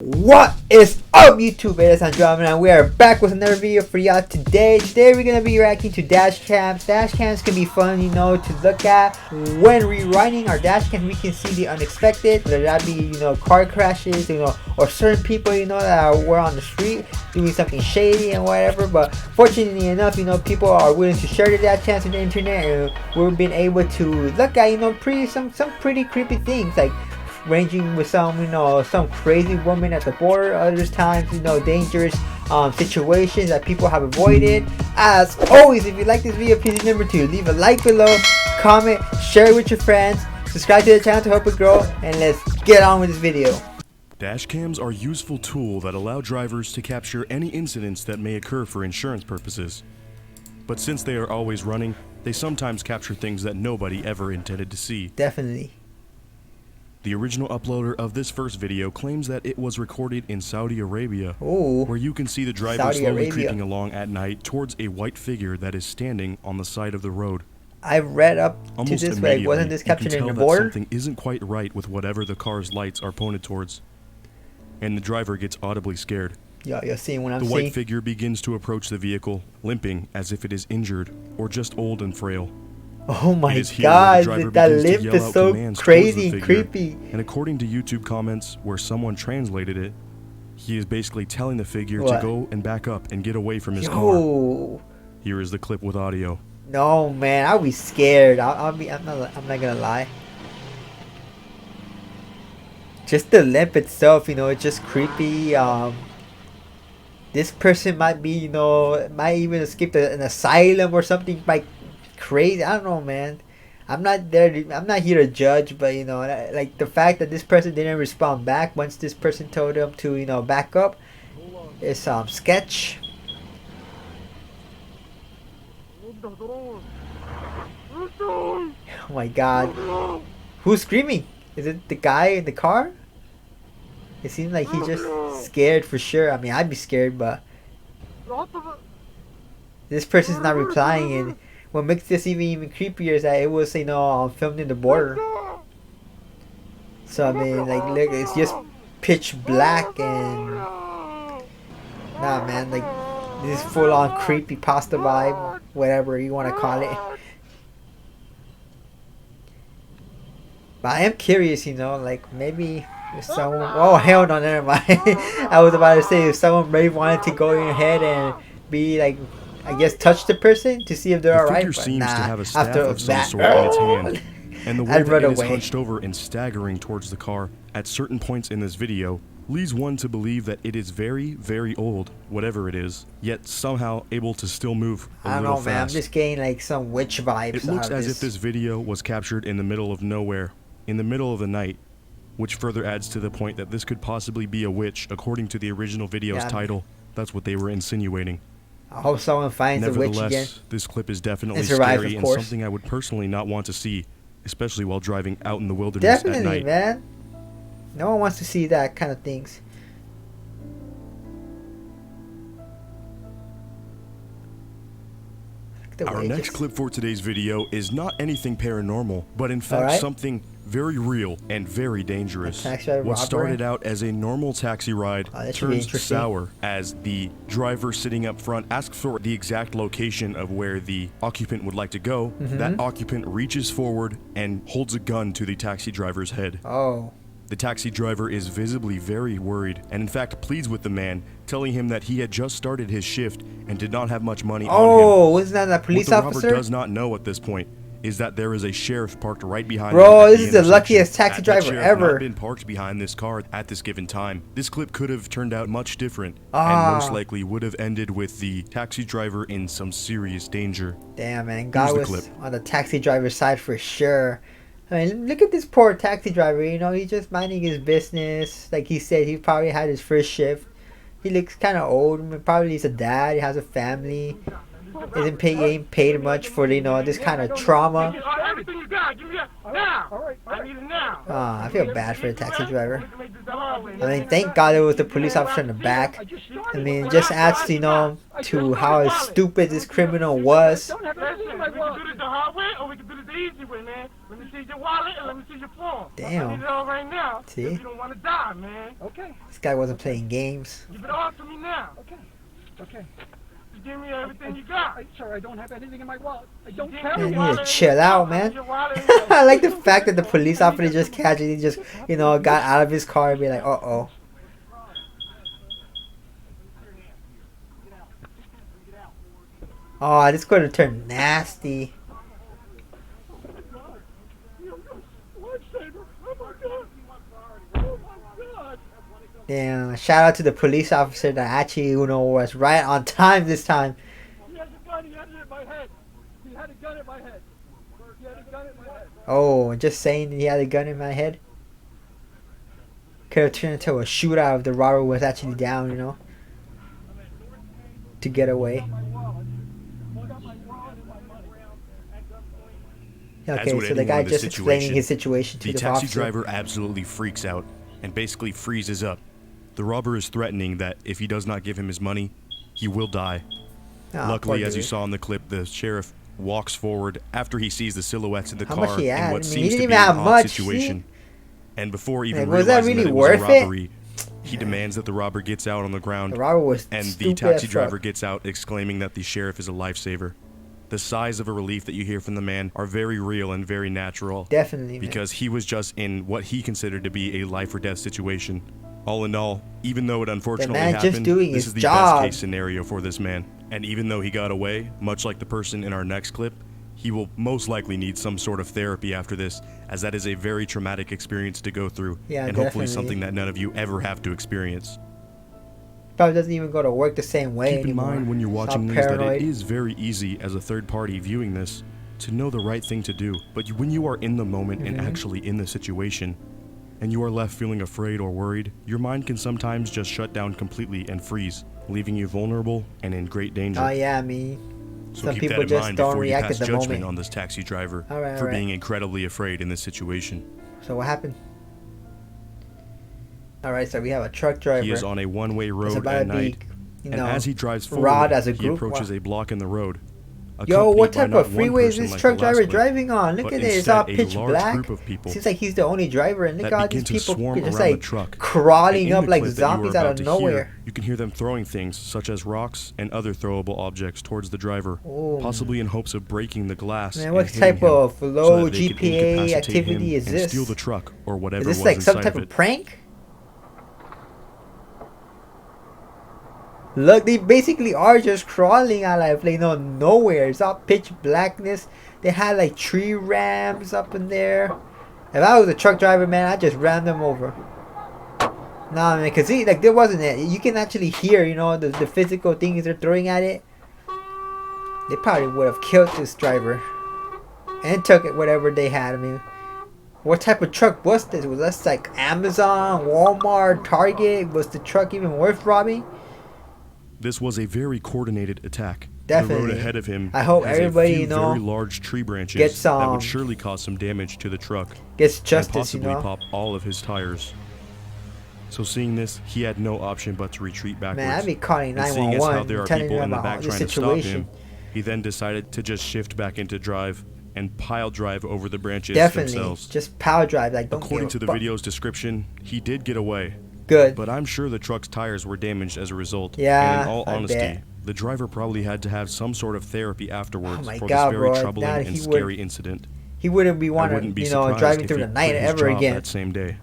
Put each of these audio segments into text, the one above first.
What is up, YouTube? Ladies and gentlemen, and we are back with another video for y'all today. Today we're gonna be reacting to dash cams. Dash cams can be fun, you know, to look at. When rewriting our dash cams, we can see the unexpected, whether that be, you know, car crashes, you know, or certain people, you know, that were on the street doing something shady and whatever. But fortunately enough, you know, people are willing to share the dash cams on the internet, and we've been able to look at, you know, some pretty creepy things, like ranging with some, you know, some crazy woman at the border, other times, you know, dangerous situations that people have avoided. As always, if you like this video, please remember to leave a like below, comment, share it with your friends, subscribe to the channel to help it grow, and let's get on with this video. Dash cams are a useful tool that allow drivers to capture any incidents that may occur for insurance purposes. But since they are always running, they sometimes capture things that nobody ever intended to see. Definitely. The original uploader of this first video claims that it was recorded in Saudi Arabia, Ooh, where you can see the driver slowly creeping along at night towards a white figure that is standing on the side of the road. I read up Almost to this way. Wasn't this captured in the border? Something isn't quite right with whatever the car's lights are pointed towards, and the driver gets audibly scared. You're seeing what I'm seeing? The white figure begins to approach the vehicle, limping as if it is injured or just old and frail. Oh my god, that limp is so crazy and creepy. And according to YouTube comments, where someone translated it, he is basically telling the figure to go and back up and get away from his car. Here is the clip with audio. No man, I'll be scared. I'm not gonna lie. Just the limp itself, you know, it's just creepy. This person might be, you know, might even escape an asylum or something, like crazy. I don't know, man. I'm not here to judge, but you know, like the fact that this person didn't respond back once this person told him to, you know, back up is sketch. Oh my god, who's screaming? Is it the guy in the car? It seems like he's just scared for sure. I mean, I'd be scared, but this person's not replying, and what makes this even creepier is that it was, you know, filmed in the border. So I mean, like, look, it's just pitch black, and nah, man, like, this is full on creepy pasta vibe, whatever you want to call it. But I am curious, you know, like maybe if someone, oh hell no, never mind. I was about to say if someone really wanted to go ahead and be like, I guess, touch the person to see if they're alright. The figure seems to have a staff after of some that, sort in its hand, and the way that it is hunched over and staggering towards the car at certain points in this video leads one to believe that it is very, very old, whatever it is, yet somehow able to still move a little fast. I don't know, man. I'm just getting like some witch vibes. It looks as if this video was captured in the middle of nowhere, in the middle of the night, which further adds to the point that this could possibly be a witch, according to the original video's title. That's what they were insinuating. I hope someone finds the witch again. Nevertheless, this clip is definitely scary and something I would personally not want to see, especially while driving out in the wilderness at night. Definitely, man. No one wants to see that kind of things. Our next clip for today's video is not anything paranormal, but in fact something very real and very dangerous. What started out as a normal taxi ride turns sour as the driver sitting up front asks for the exact location of where the occupant would like to go. That occupant reaches forward and holds a gun to the taxi driver's head. The taxi driver is visibly very worried and in fact pleads with the man, telling him that he had just started his shift and did not have much money on him. Oh, wasn't that a police officer? What the robber does not know at this point is that there is a sheriff parked right behind him. Bro, this is the luckiest taxi driver ever. Not been parked behind this car at this given time. This clip could have turned out much different and most likely would have ended with the taxi driver in some serious danger. Damn, man, God was on the taxi driver's side for sure. I mean, look at this poor taxi driver, you know, he's just minding his business. Like he said, he probably had his first shift. He looks kind of old, probably he's a dad, he has a family. isn't getting paid much for, you know, this kind of trauma. Everything you got, give me that now. I need it now. I feel bad for the taxi driver. I mean, thank God it was the police officer in the back. I mean, it just adds, you know, to how stupid this criminal was. We can do this the hard way, or we can do this the easy way, man. Let me see your wallet and let me see your phone. Damn. I need it all right now. See? You don't want to die, man. Okay. This guy wasn't playing games. Give it all to me now. Okay. Just give me everything you got. Sir, I don't have anything in my wallet. I don't Man, you need to chill out, man. I like the fact that the police officer just casually just, you know, got out of his car and be like, uh-oh. Oh, this is going to turn nasty. Damn, shout out to the police officer that actually, you know, was right on time this time. He had a gun, he had it in my head. He had a gun in my head. He had a gun in my head. Oh, just saying he had a gun in my head. Could have turned into a shootout if the robber was actually down, you know, to get away. Okay, so the guy just explaining his situation to the taxi officer. driver absolutely freaks out and basically freezes up. The robber is threatening that if he does not give him his money, he will die. Luckily, as you saw in the clip, the sheriff walks forward after he sees the silhouettes in the car in what seems to be an odd situation. And before even realizing that it was a robbery, he demands that the robber gets out on the ground, and the taxi driver gets out exclaiming that the sheriff is a lifesaver. The sighs of a relief that you hear from the man are very real and very natural. Definitely, because he was just in what he considered to be a life or death situation. All in all, even though it unfortunately happened, this is the best case scenario for this man. And even though he got away, much like the person in our next clip, he will most likely need some sort of therapy after this, as that is a very traumatic experience to go through, and hopefully something that none of you ever have to experience. Probably doesn't even go to work the same way Keep in mind when you're watching these that it is very easy as a third party viewing this to know the right thing to do. But when you are in the moment and actually in the situation, and you are left feeling afraid or worried, your mind can sometimes just shut down completely and freeze, leaving you vulnerable and in great danger. Oh yeah, I mean, so some keep people that in just mind don't before you react pass at the judgment moment on this taxi driver for being incredibly afraid in this situation. So what happened? Alright, so we have a truck driver. He is on a one-way road at night, and as he drives forward, he approaches a block in the road. Yo, what type of freeway is this truck driver driving on? Look at it, it's all pitch black. Seems like he's the only driver, and look at all these people just like crawling up like zombies out of nowhere. You can hear them throwing things such as rocks and other throwable objects towards the driver, possibly in hopes of breaking the glass. Man, what type of low GPA activity is this? Steal the truck or whatever. Is this like some type of prank? Look, they basically are just crawling out of like nowhere. It's all pitch blackness. They had like tree rams up in there. If I was a truck driver, man, I'd just ram them over. Nah, man, cause see, like there wasn't it. You can actually hear, you know, the physical things they're throwing at it. They probably would have killed this driver and took it whatever they had. I mean, what type of truck was this? Was this like Amazon, Walmart, Target? Was the truck even worth robbing? This was a very coordinated attack. Definitely. The road ahead of him I hope has everybody, a few you know, very large tree branches that would surely cause some damage to the truck. Gets justice, and possibly you know, pop all of his tires. So seeing this, he had no option but to retreat backwards. Man, I'd be calling 911. Seeing as how there are people in the back trying to stop him, situation. he then decided to just shift back into drive and pile drive over the branches themselves. Just pile drive, like don't According to the video's description, he did get away. Good. But I'm sure the truck's tires were damaged as a result. Yeah, and in all honesty, the driver probably had to have some sort of therapy afterwards for this very bro, troubling and scary incident. He wouldn't be wanting, you know, driving through the night ever again. That same day.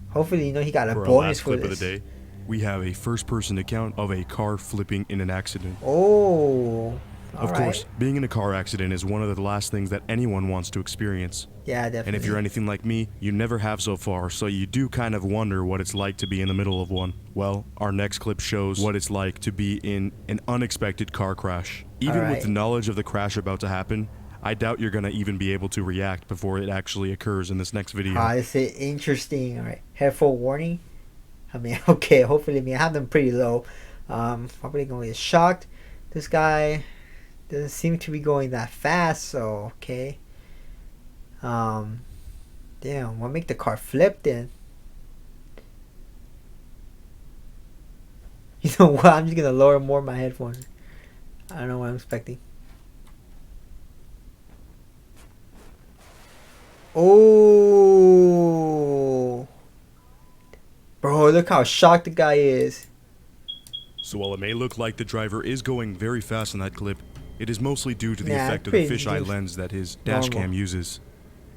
Hopefully, you know, he got a bonus bonus for this. Of the day, we have a first-person account of a car flipping in an accident. Oh. Of course, being in a car accident is one of the last things that anyone wants to experience. Yeah, definitely. And if you're anything like me, you never have so far, so you do kind of wonder what it's like to be in the middle of one. Well, our next clip shows what it's like to be in an unexpected car crash. Even with the knowledge of the crash about to happen, I doubt you're going to even be able to react before it actually occurs in this next video. This is interesting. Alright, headphone warning. I mean, okay, hopefully, I have them pretty low. Probably gonna get shocked. This guy doesn't seem to be going that fast, so okay. Damn, what make the car flip then? You know what? I'm just gonna lower more my headphones. I don't know what I'm expecting. Oh, bro, look how shocked the guy is. So while it may look like the driver is going very fast in that clip, it is mostly due to the effect of the fisheye lens that his dash cam uses.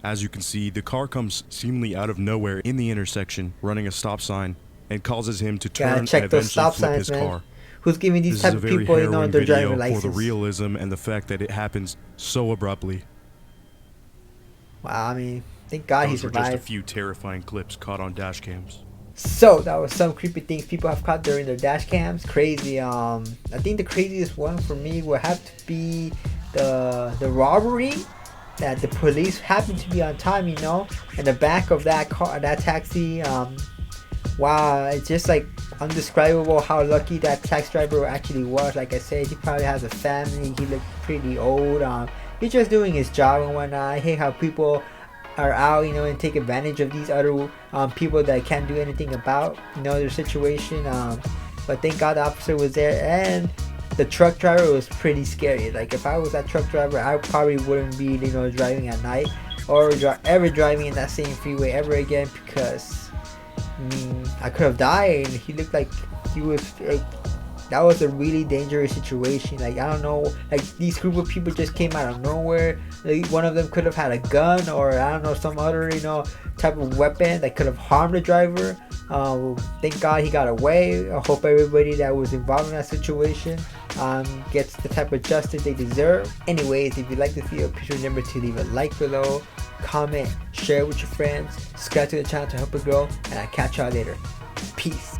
As you can see, the car comes seemingly out of nowhere in the intersection, running a stop sign, and causes him to turn and eventually flip his car. Who's giving these type of people, you know, their driving license? For the realism and the fact that it happens so abruptly. Wow, I mean, thank God he survived. Just a few terrifying clips caught on dash cams. So that was some creepy things people have caught during their dash cams. Crazy. I think the craziest one for me would have to be the robbery that the police happened to be on time, you know, in the back of that car, that taxi. Wow, it's just like undescribable how lucky that taxi driver actually was. Like I said, he probably has a family. He looked pretty old. He's just doing his job and whatnot. I hate how people are out, you know, and take advantage of these other people that can't do anything about, you know, their situation. But thank God the officer was there, and the truck driver was pretty scary. Like if I was that truck driver, I probably wouldn't be, you know, driving at night or ever driving in that same freeway ever again, because I mean, I could have died. He looked like he was like, that was a really dangerous situation. Like I don't know, like these group of people just came out of nowhere. Like, one of them could have had a gun or I don't know, some other, you know, type of weapon that could have harmed the driver. Thank God he got away. I hope everybody that was involved in that situation gets the type of justice they deserve. Anyways, if you like this video, please remember to leave a like below, comment, share with your friends, subscribe to the channel to help it grow, and I'll catch y'all later. Peace.